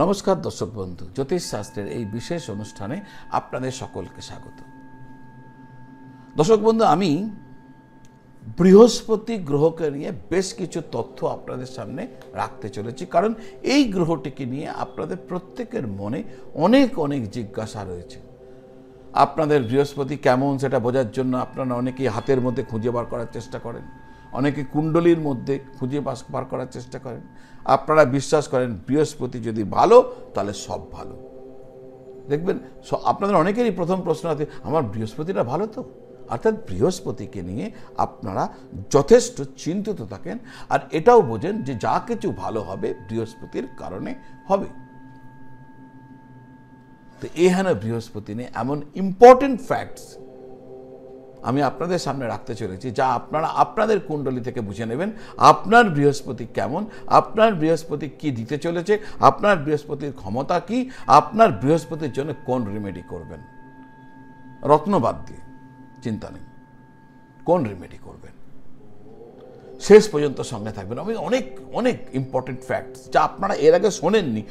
নমস্কার দর্শক বন্ধু, জ্যোতিষ শাস্ত্রের এই বিশেষ অনুষ্ঠানে আপনাদের সকলকে স্বাগত। দর্শক বন্ধু, আমি বৃহস্পতি গ্রহকে নিয়ে বেশ কিছু তথ্য আপনাদের সামনে রাখতে চলেছি, কারণ এই গ্রহটিকে নিয়ে আপনাদের প্রত্যেকের মনে অনেক অনেক জিজ্ঞাসা রয়েছে। আপনাদের বৃহস্পতি কেমন সেটা বোঝার জন্য আপনারা অনেকেই হাতের মধ্যে খুঁজে বার করার চেষ্টা করেন, অনেকে কুণ্ডলীর মধ্যে খুঁজে বার করার চেষ্টা করেন। আপনারা বিশ্বাস করেন বৃহস্পতি যদি ভালো তাহলে সব ভালো। দেখবেন আপনাদের অনেকেরই প্রথম প্রশ্ন আছে, আমার বৃহস্পতিটা ভালো তো? অর্থাৎ বৃহস্পতিকে নিয়ে আপনারা যথেষ্ট চিন্তিত থাকেন, আর এটাও বোঝেন যে যা কিছু ভালো হবে বৃহস্পতির কারণে হবে। তো এখানে বৃহস্পতি নিয়ে এমন ইম্পর্টেন্ট ফ্যাক্টস আমি আপনাদের সামনে রাখতে চলেছি, যা আপনারা আপনাদের কুণ্ডলী থেকে বুঝে নেবেন আপনার বৃহস্পতি কেমন, আপনার বৃহস্পতি কি দিতে চলেছে, আপনার বৃহস্পতির ক্ষমতা কি, আপনার বৃহস্পতির জন্য কোন রেমেডি করবেন। রত্নবাদ দিয়ে চিন্তা নেই, কোন রেমেডি করবেন। শেষ পর্যন্ত সঙ্গে থাকবেন। আমি অনেক অনেক ইম্পর্টেন্ট ফ্যাক্টস যা আপনারা এর আগে শোনেননি,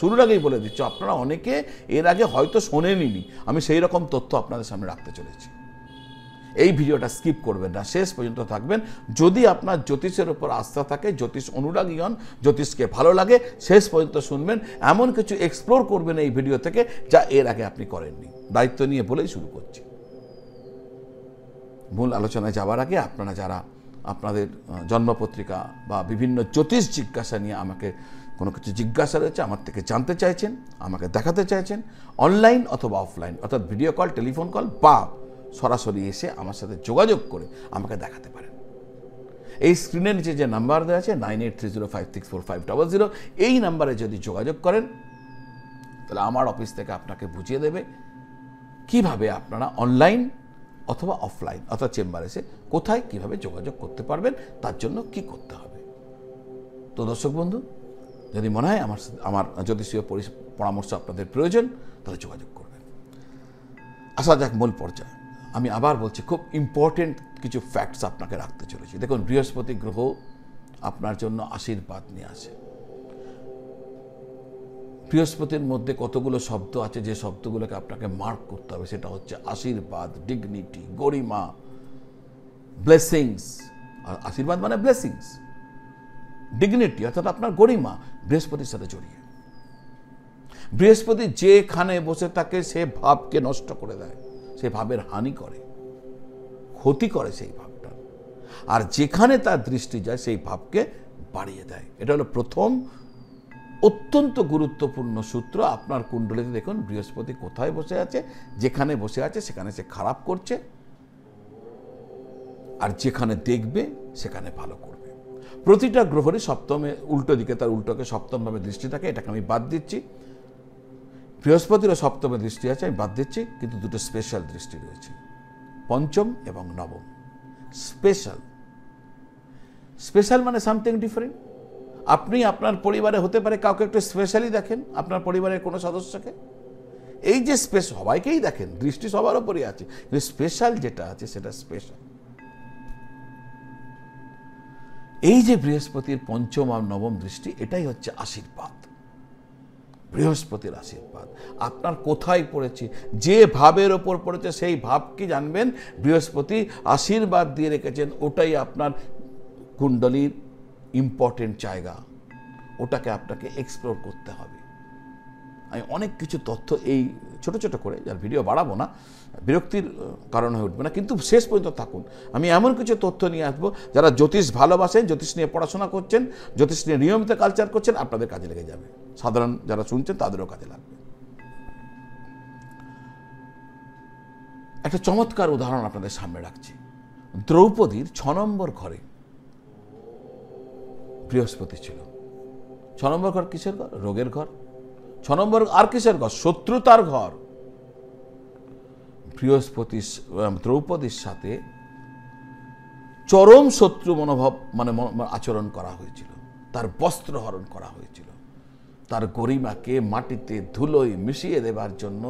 শুরুর আগেই বলে দিচ্ছি, আপনারা অনেকে এর আগে হয়তো শোনেননি। আমি সেই রকম তথ্য আপনাদের সামনে রাখতে চলেছি। এই ভিডিওটা স্কিপ করবেন না, শেষ পর্যন্ত থাকবেন। যদি আপনার জ্যোতিষের উপর আস্থা থাকে, জ্যোতিষ অনুরাগী হন, জ্যোতিষকে ভালো লাগে, শেষ পর্যন্ত শুনবেন। এমন কিছু এক্সপ্লোর করবেন এই ভিডিও থেকে যা এর আগে আপনি করেননি। দায়িত্ব নিয়ে বলেই শুরু করছি। মূল আলোচনায় যাওয়ার আগে আপনারা যারা আপনাদের জন্মপত্রিকা বা বিভিন্ন জ্যোতিষ জিজ্ঞাসা নিয়ে আমাকে কোনো কিছু জিজ্ঞাসা রয়েছে, আমার থেকে জানতে চাইছেন, আমাকে দেখাতে চাইছেন, অনলাইন অথবা অফলাইন, অর্থাৎ ভিডিও কল, টেলিফোন কল বা সরাসরি এসে আমার সাথে যোগাযোগ করে আমাকে দেখাতে পারেন। এই স্ক্রিনের নিচে যে নাম্বার দেওয়া আছে 9830564500, এই নাম্বারে যদি যোগাযোগ করেন তাহলে আমার অফিস থেকে আপনাকে বুঝিয়ে দেবে কিভাবে আপনারা অনলাইন অথবা অফলাইন অথবা চেম্বার এসে কোথায় কিভাবে যোগাযোগ করতে পারবেন, তার জন্য কি করতে হবে। তো দর্শক বন্ধু, যদি মনে হয় আমার জ্যোতিষীয় পরামর্শ আপনাদের প্রয়োজন, তাহলে যোগাযোগ করবেন। আসা যাক মূল পর্যায়ে। আমি আবার বলছি, খুব ইম্পর্টেন্ট কিছু ফ্যাক্টস আপনাকে রাখতে চলেছি। দেখুন, বৃহস্পতি গ্রহ আপনার জন্য আশীর্বাদ নিয়ে আসে। বৃহস্পতির মধ্যে কতগুলো শব্দ আছে, যে শব্দগুলোকে আপনাকে মার্ক করতে হবে, সেটা হচ্ছে আশীর্বাদ, ডিগনিটি, গরিমা, ব্লেসিংস। আর আশীর্বাদ মানে ব্লেসিংস, ডিগনিটি অর্থাৎ আপনার গরিমা বৃহস্পতির সাথে জড়িয়ে। বৃহস্পতি যেখানে বসে থাকে সে ভাবকে নষ্ট করে দেয়, সে ভাবের হানি করে, ক্ষতি করে সেই ভাবটা। আর যেখানে তার দৃষ্টি যায় সেই ভাবকে বাড়িয়ে দেয়। এটা হলো প্রথম অত্যন্ত গুরুত্বপূর্ণ সূত্র। আপনার কুণ্ডলীতে দেখুন বৃহস্পতি কোথায় বসে আছে, যেখানে বসে আছে সেখানে সে খারাপ করছে, আর যেখানে দেখবে সেখানে ভালো করবে। প্রতিটা গ্রহেরই সপ্তমে উল্টো দিকে তার উল্টোকে সপ্তমভাবে দৃষ্টি থাকে, এটাকে আমি বাদ দিচ্ছি। বৃহস্পতিরও সপ্তমে দৃষ্টি আছে, আমি বাদ দিচ্ছি, কিন্তু দুটো স্পেশাল দৃষ্টি রয়েছে, পঞ্চম এবং নবম। স্পেশাল মানে সামথিং ডিফারেন্ট। আপনি আপনার পরিবারে হতে পারে কাউকে একটু স্পেশালি দেখেন, আপনার পরিবারের কোনো সদস্যকে। এই যে সবাইকেই দেখেন, দৃষ্টি সবার উপরই আছে, কিন্তু স্পেশাল যেটা আছে সেটা স্পেশাল। এই যে বৃহস্পতির পঞ্চম আর নবম দৃষ্টি, এটাই হচ্ছে আশীর্বাদ, বৃহস্পতির আশীর্বাদ। আপনার কোথায় পড়েছে, যে ভাবের ওপর পড়েছে সেই ভাব কি জানবেন, বৃহস্পতি আশীর্বাদ দিয়ে রেখেছেন, ওটাই আপনার কুণ্ডলীর ইম্পর্টেন্ট জায়গা, ওটাকে আপনাকে এক্সপ্লোর করতে হবে। আমি অনেক কিছু তথ্য এই ছোট ছোট করে, যার ভিডিও বাড়াবো না, বিরক্তির কারণ হয়ে উঠবে না, কিন্তু শেষ পর্যন্ত থাকুন। আমি এমন কিছু তথ্য নিয়ে আসবো, যারা জ্যোতিষ ভালোবাসেন, জ্যোতিষ নিয়ে পড়াশোনা করছেন, জ্যোতিষ নিয়ে নিয়মিত কালচার করছেন, আপনাদের কাজে লেগে যাবে। সাধারণ যারা শুনছেন তাদেরও কাজে লাগবে। একটা চমৎকার উদাহরণ আপনাদের সামনে রাখছি। দ্রৌপদীর 6 নম্বর ঘরে বৃহস্পতি ছিল। 6 নম্বর ঘর কিসের ঘর? রোগের ঘর। 6 নম্বর আর কিসের ঘর? শত্রুতার ঘর। বৃহস্পতি দ্রৌপদীর সাথে চরম শত্রু মনোভাব মানে আচরণ করা হয়েছিল, তার বস্ত্র হরণ করা হয়েছিল, তার গরিমাকে মাটিতে ধুলোয় মিশিয়ে দেবার জন্য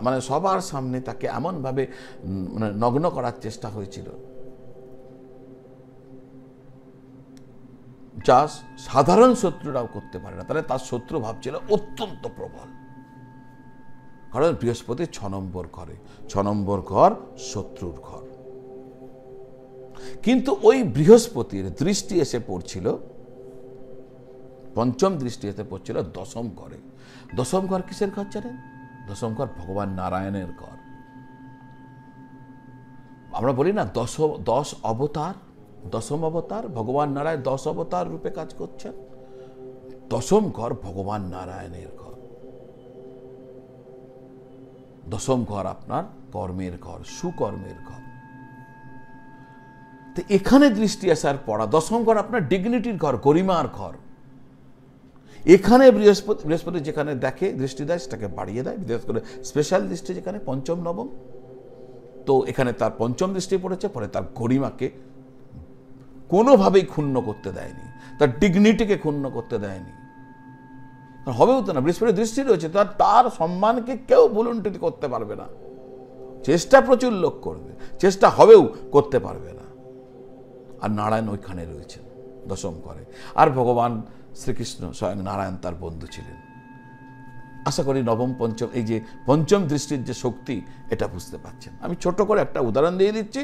মানে সবার সামনে তাকে এমনভাবে মানে নগ্ন করার চেষ্টা হয়েছিল। যা সাধারণ শত্রুরাও করতে পারে না। তাহলে তার শত্রু ভাব ছিল অত্যন্ত প্রবল, কারণ বৃহস্পতি 6 নম্বর ঘরে, 6 নম্বর ঘর শত্রুর ঘর। কিন্তু ওই বৃহস্পতির দৃষ্টি এসে পড়ছিল, পঞ্চম দৃষ্টি এসে পড়ছিল দশম ঘরে। দশম ঘর কিসের ঘর জানেন? দশম ঘর ভগবান নারায়ণের ঘর। আমরা বলি না 10 অবতার, দশম অবতার ভগবান নারায়ণ 10 অবতার রূপে কাজ করছেন। দশম ঘর ভগবান নারায়ণের ঘর। দশম ঘর আপনার কর্মের ঘর, সুকর্মের ঘর। তো এখানে দৃষ্টি আসার পড়া, দশম ঘর আপনার ডিগনিটির ঘর, গরিমার ঘর। এখানে বৃহস্পতি যেখানে দেখে দৃষ্টি দেয় সেটাকে বাড়িয়ে দেয়, বিশেষ করে স্পেশাল দৃষ্টি যেখানে পঞ্চম নবম। তো এখানে তার পঞ্চম দৃষ্টি পড়েছে, পরে তার গরিমাকে কোনোভাবেই ক্ষুণ্ণ করতে দেয়নি, তার ডিগনিটিকে ক্ষুণ্ণ করতে দেয়নি। হবেও তো না, বৃহস্পতির দৃষ্টি রয়েছে, তার সম্মানকে কেউ ভুলুণ্ঠিত করতে পারবে না। চেষ্টা প্রচুর লোক করবে, চেষ্টা হবেও করতে পারবে না। আর নারায়ণ ওইখানে রয়েছেন দশম ঘরে। আর ভগবান শ্রীকৃষ্ণ স্বয়ং নারায়ণ তার বন্ধু ছিলেন। আশা করি নবম পঞ্চম, এই যে পঞ্চম দৃষ্টির যে শক্তি, এটা বুঝতে পারছেন। আমি ছোট করে একটা উদাহরণ দিয়ে দিচ্ছি,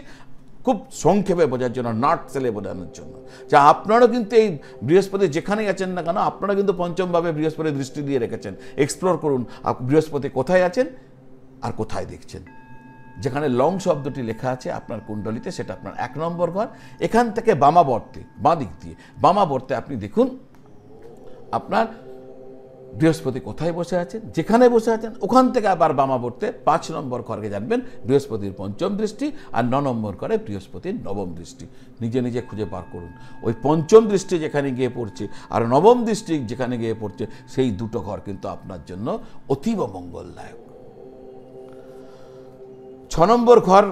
খুব সংক্ষেপে বোঝার জন্য, নাট সেলে বোঝানোর জন্য, যে আপনারাও কিন্তু এই বৃহস্পতি যেখানেই আছেন না কেন, আপনারা কিন্তু পঞ্চমভাবে বৃহস্পতি দৃষ্টি দিয়ে রেখেছেন। এক্সপ্লোর করুন বৃহস্পতি কোথায় আছেন আর কোথায় দেখছেন। যেখানে লং শব্দটি লেখা আছে আপনার কুণ্ডলিতে, সেটা আপনার 1 নম্বর ঘর। এখান থেকে বামাবর্তে, বাঁ দিক দিয়ে বামাবর্তে আপনি দেখুন আপনার বৃহস্পতি কোথায় বসে আছেন। যেখানে বসে আছেন ওখান থেকে আবার বামাবর্তে 5 নম্বর ঘরকে জানবেন বৃহস্পতির পঞ্চম দৃষ্টি, আর 9 নম্বর ঘরে বৃহস্পতির নবম দৃষ্টি। নিজে নিজে খুঁজে বার করুন ওই পঞ্চম দৃষ্টি যেখানে গিয়ে পড়ছে আর নবম দৃষ্টি যেখানে গিয়ে পড়ছে, সেই দুটো ঘর কিন্তু আপনার জন্য অতীব মঙ্গলদায়ক। 6 নম্বর ঘর।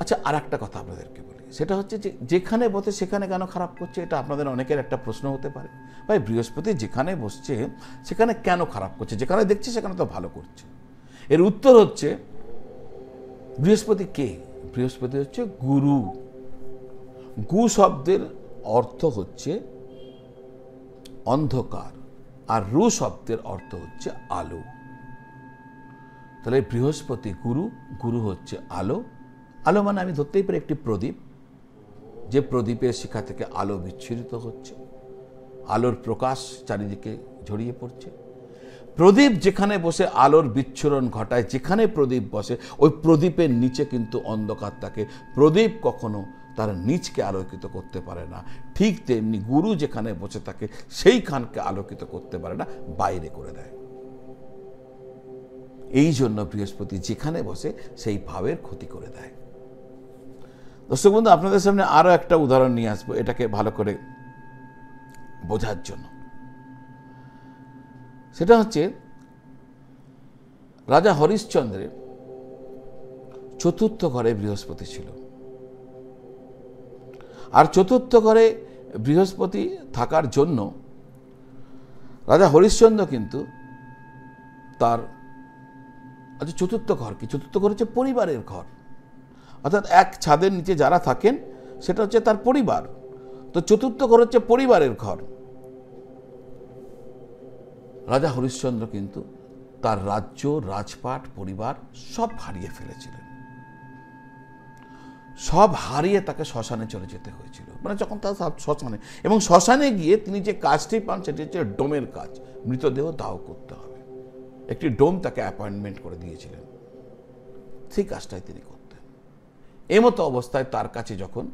আচ্ছা, আর একটা কথা আপনাদেরকে বলি, সেটা হচ্ছে যে যেখানে বসে সেখানে কেন খারাপ করছে, এটা আপনাদের অনেকের একটা প্রশ্ন হতে পারে। ভাই, বৃহস্পতি যেখানে বসছে সেখানে কেন খারাপ করছে, যেখানে দেখছে সেখানে তো ভালো করছে। এর উত্তর হচ্ছে, বৃহস্পতি কে? বৃহস্পতি হচ্ছে গুরু। গু শব্দের অর্থ হচ্ছে অন্ধকার, আর রু শব্দের অর্থ হচ্ছে আলো। তাহলে বৃহস্পতি গুরু, গুরু হচ্ছে আলো। আলো মানে আমি ধরতেই পারি একটি প্রদীপ, যে প্রদীপের শিখা থেকে আলো বিচ্ছুরিত হচ্ছে, আলোর প্রকাশ চারিদিকে ছড়িয়ে পড়ছে। প্রদীপ যেখানে বসে আলোর বিচ্ছুরণ ঘটায়, যেখানে প্রদীপ বসে ওই প্রদীপের নিচে কিন্তু অন্ধকার থাকে। প্রদীপ কখনো তার নিচকে আলোকিত করতে পারে না। ঠিক তেমনি গুরু যেখানে বসে থাকে সেইখানকে আলোকিত করতে পারে না, বাইরে করে দেয়। এই জন্য বৃহস্পতি যেখানে বসে সেই ভাবের ক্ষতি করে দেয়। দর্শক বন্ধু, আপনাদের সামনে আরো একটা উদাহরণ নিয়ে আসবো এটাকে ভালো করে বোঝার জন্য। সেটা হচ্ছে রাজা হরিশ্চন্দ্রের 4র্থ ঘরে বৃহস্পতি ছিল। আর 4র্থ ঘরে বৃহস্পতি থাকার জন্য রাজা হরিশ্চন্দ্র কিন্তু তার, আচ্ছা 4র্থ ঘর কি? 4র্থ ঘর হচ্ছে পরিবারের ঘর, অর্থাৎ এক ছাদের নিচে যারা থাকেন সেটা হচ্ছে তার পরিবার। তো 4র্থ ঘর হচ্ছে পরিবারের ঘর। রাজা হরিশ্চন্দ্র কিন্তু তার রাজ্য, রাজপাট, পরিবার সব হারিয়ে ফেলেছিলেন। সব হারিয়ে তাকে শ্মশানে চলে যেতে হয়েছিল। মানে যখন তার শ্মশানে, এবং শ্মশানে গিয়ে তিনি যে কাজটি পান সেটি হচ্ছে ডোমের কাজ, মৃতদেহ দাহ করতে হবে। একটি ডোম তাকে অ্যাপয়েন্টমেন্ট করে দিয়েছিলেন, সেই কাজটাই তিনি করতেন। এমতো অবস্থায় তার কাছে যখন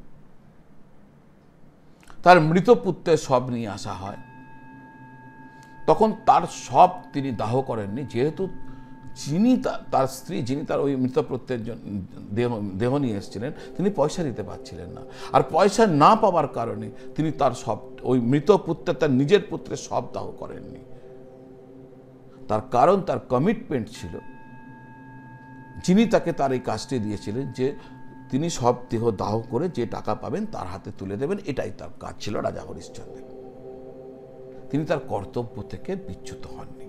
তার মৃত পুত্রের শব নিয়ে আসা হয়, তখন তার শব তিনি দাহ করেননি, যেহেতু যিনি তার স্ত্রী, যিনি তার ওই মৃত পুত্রের দেহ নিয়ে এসেছিলেন, তিনি পয়সা দিতে পারছিলেন না। আর পয়সা না পাওয়ার কারণে তিনি তার শব, ওই মৃত পুত্রের, তার নিজের পুত্রের শব দাহ করেননি। তার কারণ তার কমিটমেন্ট ছিল, যিনি তাকে তার এই কাজটি দিয়েছিলেন, যে তিনি সব দেহ দাহ করে যে টাকা পাবেন তার হাতে তুলে দেবেন, এটাই তার কাজ ছিল রাজা হরিশ্চন্দ্রের। তিনি তার কর্তব্য থেকে বিচ্যুত হননি।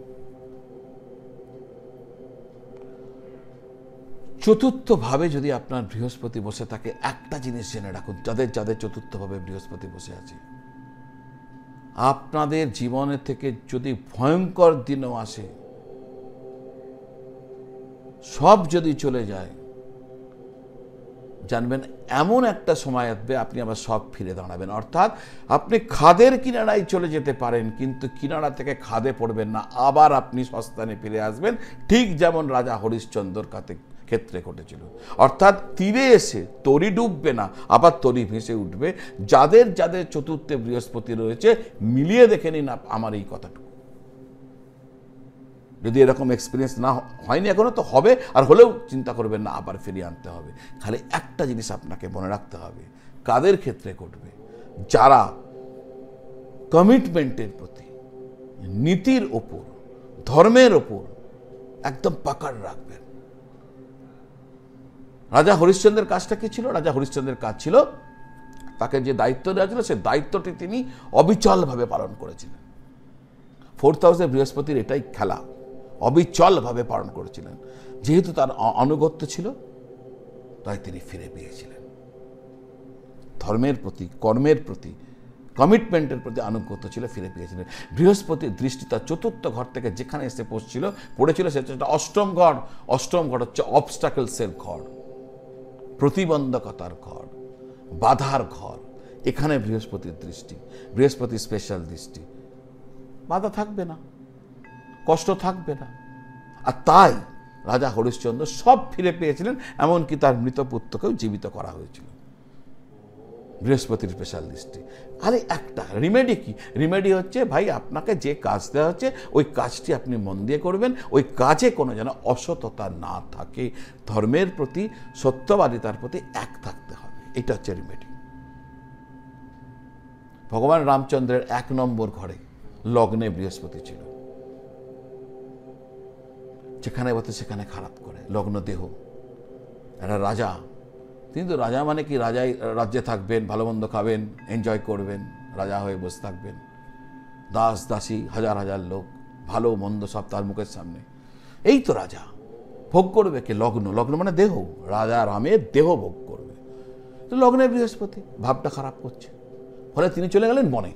চতুর্থভাবে যদি আপনার বৃহস্পতি বসে থাকে, একটা জিনিস জেনে রাখুন, যাদের যাদের চতুর্থভাবে বৃহস্পতি বসে আছে, আপনাদের জীবনের থেকে যদি ভয়ঙ্কর দিনও আসে, সব যদি চলে যায়, জানবেন এমন একটা সময় আসবে আপনি আবার সব ফিরে দাঁড়াবেন। অর্থাৎ আপনি খাদের কিনারায় চলে যেতে পারেন, কিন্তু কিনারা থেকে খাদে পড়বেন না, আবার আপনি সস্তানে ফিরে আসবেন, ঠিক যেমন রাজা হরিশ্চন্দ্রর ক্ষেত্রে ঘটেছিল। অর্থাৎ তীরে এসে তরি ডুববে না, আবার তরি ভেসে উঠবে। যাদের যাদের চতুর্থে বৃহস্পতি রয়েছে, মিলিয়ে দেখে নিন আমার এই কথাটুকু। যদি এরকম এক্সপিরিয়েন্স না হয়নি এখনো, তো হবে, আর হলেও চিন্তা করবেন না, আবার ফিরিয়ে আনতে হবে। খালি একটা জিনিস আপনাকে মনে রাখতে হবে, কাদের ক্ষেত্রে ঘটবে? যারা কমিটমেন্টের প্রতি, নীতির ওপর, ধর্মের ওপর একদম পাকড় রাখবেন। রাজা হরিশ্চন্দ্রের কাজটা কি ছিল? রাজা হরিশ্চন্দ্রের কাজ ছিল, তাকে যে দায়িত্ব দেওয়া ছিল, সে দায়িত্বটি তিনি অবিচলভাবে পালন করেছিলেন। 4th হাউসে বৃহস্পতির এটাই খেলা, অবিচলভাবে পালন করেছিলেন। যেহেতু তার আনুগত্য ছিল, তাই তিনি ফিরে পেয়েছিলেন। ধর্মের প্রতি, কর্মের প্রতি, কমিটমেন্টের প্রতি আনুগত্য ছিল, ফিরে পেয়েছিলেন। বৃহস্পতির দৃষ্টি তার চতুর্থ ঘর থেকে যেখানে এসে পড়েছিল, সেটা হচ্ছে অষ্টম ঘর। অষ্টম ঘর হচ্ছে অবস্টাকলসের ঘর, প্রতিবন্ধকতার ঘর, বাধার ঘর। এখানে বৃহস্পতির দৃষ্টি, বৃহস্পতির স্পেশাল দৃষ্টি। বাধা থাকবে না, কষ্ট থাকবে না। আর তাই রাজা হরিশ্চন্দ্র সব ফিরে পেয়েছিলেন, এমনকি তার মৃত পুত্রকেও জীবিত করা হয়েছিল। বৃহস্পতির স্পেশাল দৃষ্টি। আরে একটা রিমেডি কি? রিমেডি হচ্ছে, ভাই আপনাকে যে কাজ দেওয়া হচ্ছে, ওই কাজটি আপনি মন দিয়ে করবেন, ওই কাজে কোনো যেন অসততা না থাকে, ধর্মের প্রতি, সত্যবাদিতার প্রতি এক থাকতে হবে। এটা হচ্ছে রিমেডি। ভগবান রামচন্দ্রের 1 নম্বর ঘরে লগ্নে বৃহস্পতি ছিল, যেখানে বলতে সেখানে খারাপ করে। লগ্ন দেহ, একটা রাজা, তিনি তো রাজা মানে কি, রাজাই রাজ্যে থাকবেন, ভালো মন্দ খাবেন, এনজয় করবেন, রাজা হয়ে বসে থাকবেন, দাস দাসী হাজার হাজার লোক, ভালো মন্দ সব তার মুখের সামনে। এই তো রাজা। ভোগ করবে কে? লগ্ন। লগ্ন মানে দেহ, রাজা রামের দেহ ভোগ করবে। তো লগ্নে বৃহস্পতি, ভাবটা খারাপ করছে, ফলে তিনি চলে গেলেন বনে।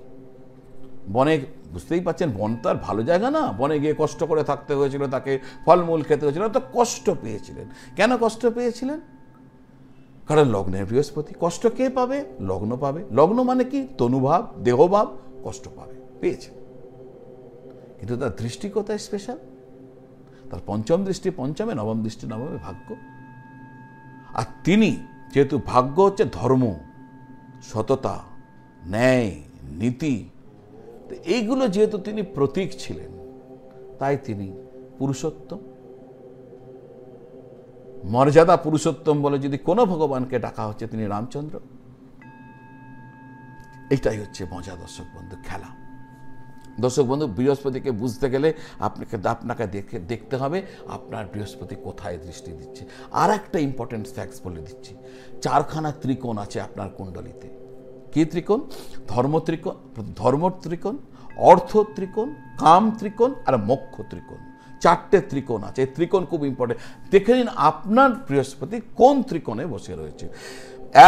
বনে, বুঝতেই পারছেন, বন তো আর ভালো জায়গা না। বনে গিয়ে কষ্ট করে থাকতে হয়েছিল, তাকে ফলমূল খেতে হয়েছিল, তো কষ্ট পেয়েছিলেন। কেন কষ্ট পেয়েছিলেন? কারণ লগ্নের বৃহস্পতি। কষ্ট কে পাবে? লগ্ন পাবে। লগ্ন মানে কি? তনুভাব, দেহভাব, কষ্ট পাবে, পেয়েছে। কিন্তু তার দৃষ্টি কোথায় স্পেশাল? তার পঞ্চম দৃষ্টি পঞ্চমে, নবম দৃষ্টি নবমে, ভাগ্য। আর তিনি যেহেতু ভাগ্য হচ্ছে ধর্ম, সততা, ন্যায়, নীতি, এইগুলো যেহেতু তিনি প্রতীক ছিলেন, তাই তিনি পুরুষোত্তম, মর্যাদা পুরুষোত্তম বলে যদি কোনো ভগবানকে ডাকা হচ্ছে, তিনি রামচন্দ্র। এটাই হচ্ছে মজা, দর্শক বন্ধু, খেলা। দর্শক বন্ধু, বৃহস্পতিকে বুঝতে গেলে আপনাকে দেখতে হবে আপনার বৃহস্পতি কোথায় দৃষ্টি দিচ্ছে। আর একটা ইম্পর্টেন্ট ফ্যাক্টস বলে দিচ্ছি, 4খানা ত্রিকোণ আছে আপনার কুণ্ডলিতে। কি ত্রিকোণ? ধর্ম ত্রিকোণ, অর্থ ত্রিকোণ, কাম ত্রিকোণ আর মোক্ষ ত্রিকোণ। 4টে ত্রিকোণ আছে। এই ত্রিকোণ খুব ইম্পর্টেন্ট। দেখে নিন আপনার বৃহস্পতি কোন ত্রিকোণে বসে রয়েছে।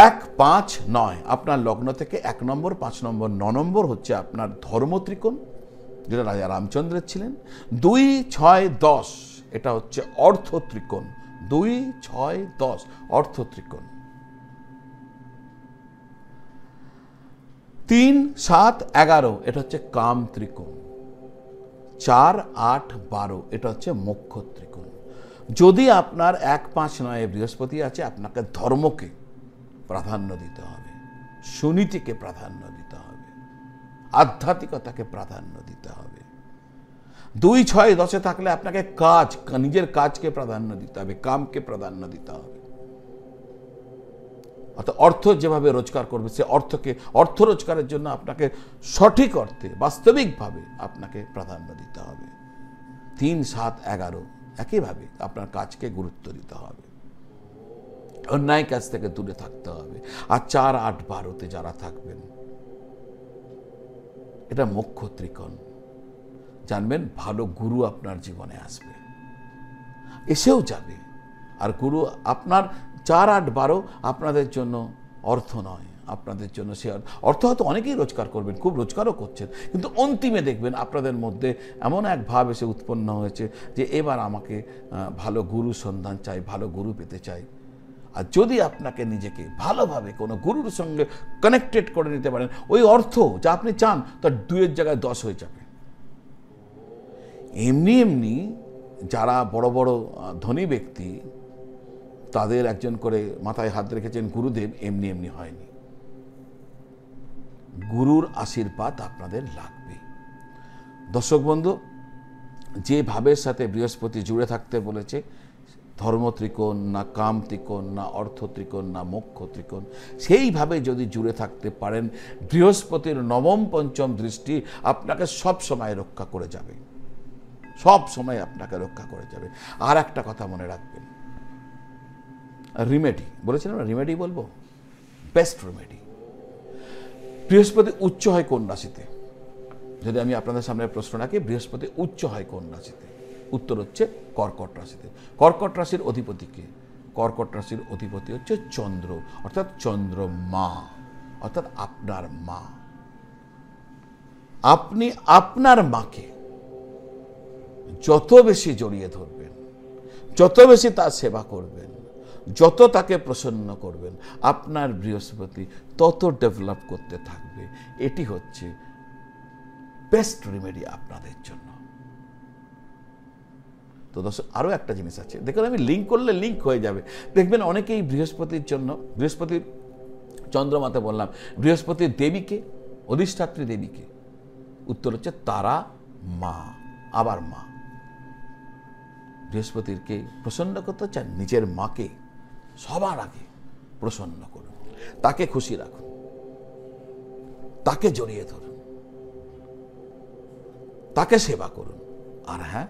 1, 5, 9 আপনার লগ্ন থেকে 1 নম্বর, 5 নম্বর, 9 নম্বর হচ্ছে আপনার ধর্ম ত্রিকোণ, যেটা রাজা রামচন্দ্রের ছিলেন। 2, 6, 10 এটা হচ্ছে অর্থ ত্রিকোণ। 2, 6, 10 অর্থ ত্রিকোণ। 3, 7, 11 এটা হচ্ছে কাম ত্রিকোণ। 4, 8, 12 এটা হচ্ছে মোক্ষ ত্রিকোণ। যদি আপনার 1, 5, 9 বৃহস্পতি আছে, আপনাকে ধর্মকে প্রাধান্য দিতে হবে, সুনীতিকে প্রাধান্য দিতে হবে, আধ্যাত্মিকতাকে প্রাধান্য দিতে হবে। 2, 6, 10 থাকলে আপনাকে নিজের কাজকে প্রাধান্য দিতে হবে, কামকে প্রাধান্য দিতে হবে। অর্থাৎ অর্থ যেভাবে রোজগার করবে, সে অর্থ রোজগারের জন্য আপনাকে সঠিক অর্থে, বাস্তবিকভাবে আপনাকে প্রাধান্য দিতে হবে। 3, 7, 11 একইভাবে আপনার কাজকে গুরুত্ব দিতে হবে, অন্যায় কাজ থেকে দূরে থাকতে হবে। আর 4, 8, 12তে যারা থাকবেন, এটা মোক্ষ ত্রিকোণ। জানবেন ভালো গুরু আপনার জীবনে আসবে, এসেও যাবে। আর গুরু আপনার 4, 8, 12 আপনাদের জন্য অর্থ নয়, আপনাদের জন্য সে অর্থ হয়তো অনেকেই রোজগার করবেন, খুব রোজগারও করছেন, কিন্তু অন্তিমে দেখবেন আপনাদের মধ্যে এমন এক ভাব এসে উৎপন্ন হয়েছে যে এবার আমাকে ভালো গুরু সন্ধান চাই, ভালো গুরু পেতে চাই। আর যদি আপনাকে নিজেকে ভালোভাবে কোনো গুরুর সঙ্গে কানেক্টেড করে নিতে পারেন, ওই অর্থ যা আপনি চান তার 2-এর জায়গায় 10 হয়ে যাবে। এমনি এমনি যারা বড় বড় ধনী ব্যক্তি, তাদের একজন করে মাথায় হাত রেখেছেন গুরুদেব, এমনি এমনি হয়নি। গুরুর আশীর্বাদ আপনাদের লাগবে। দর্শক বন্ধু, যে ভাবের সাথে বৃহস্পতি জুড়ে থাকতে বলেছে, ধর্ম ত্রিকোণ না, কাম ত্রিকোণ না, অর্থ ত্রিকোণ না, মোক্ষ ত্রিকোণ, সেইভাবে যদি জুড়ে থাকতে পারেন, বৃহস্পতির নবম পঞ্চম দৃষ্টি আপনাকে সব সময় রক্ষা করে যাবে, সব সময় আপনাকে রক্ষা করে যাবে। আর একটা কথা মনে রাখবেন, রিমেডি বলেছিলাম না, রিমেডি বলবো, বেস্ট রিমেডি। বৃহস্পতি উচ্চ হয় কোন রাশিতে? যদি আমি আপনাদের সামনে প্রশ্ন রাখি, বৃহস্পতি উচ্চ হয় কোন রাশিতে? উত্তর হচ্ছে কর্কট রাশিতে। কর্কট রাশির অধিপতি কে? কর্কট রাশির অধিপতি হচ্ছে চন্দ্র, অর্থাৎ চন্দ্রমা, অর্থাৎ আপনার মা। আপনি আপনার মাকে যত বেশি জড়িয়ে ধরবেন, যত বেশি তার সেবা করবেন, যত তাকে প্রসন্ন করবেন, আপনার বৃহস্পতি তত ডেভেলপ করতে থাকবে। এটি হচ্ছে বেস্ট রেমেডি আপনাদের জন্য। তো দর্শক, আরও একটা জিনিস আছে, দেখুন আমি লিঙ্ক করলে লিঙ্ক হয়ে যাবে। দেখবেন অনেকেই বৃহস্পতির জন্য, বৃহস্পতির চন্দ্রমাতে বললাম, বৃহস্পতির দেবীকে, অধিষ্ঠাত্রী দেবীকে, উত্তর হচ্ছে তারা মা, আবার মা। বৃহস্পতিকে প্রসন্ন করতে চান, নিজের মাকে সবার আগে প্রসন্ন করুন, তাকে খুশি রাখুন, তাকে জড়িয়ে ধরুন, তাকে সেবা করুন। আর হ্যাঁ,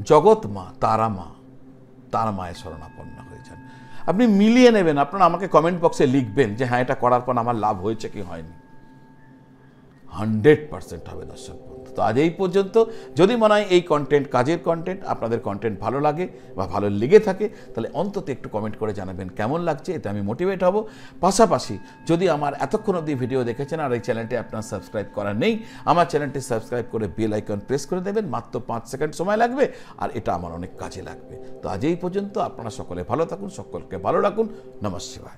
জগৎ মা, তারা মা, তার মায়ের শরণাপন্ন হয়ে যান। আপনি মিলিয়ে নেবেন, আপনারা আমাকে কমেন্ট বক্সে লিখবেন যে হ্যাঁ, এটা করার পর আমার লাভ হয়েছে কি হয়নি। 100% হবে দর্শক বন্ধু। তো আজ এই পর্যন্ত। যদি মনে হয় এই কন্টেন্ট কাজের কন্টেন্ট, আপনাদের কন্টেন্ট ভালো লাগে বা ভালো লেগে থাকে, তাহলে অন্তত একটু কমেন্ট করে জানাবেন কেমন লাগছে, এতে আমি মোটিভেট হব। পাশাপাশি যদি আমার এতক্ষণ অবধি ভিডিও দেখেছেন আর এই চ্যানেলটি আপনার সাবস্ক্রাইব করা নেই, আমার চ্যানেলটি সাবস্ক্রাইব করে বেল আইকন প্রেস করে দেবেন। মাত্র 5 সেকেন্ড সময় লাগবে, আর এটা আমার অনেক কাজে লাগবে। তো আজ এই পর্যন্ত। আপনারা সকলে ভালো থাকুন, সকলকে ভালো রাখুন। নমঃ শিবায়।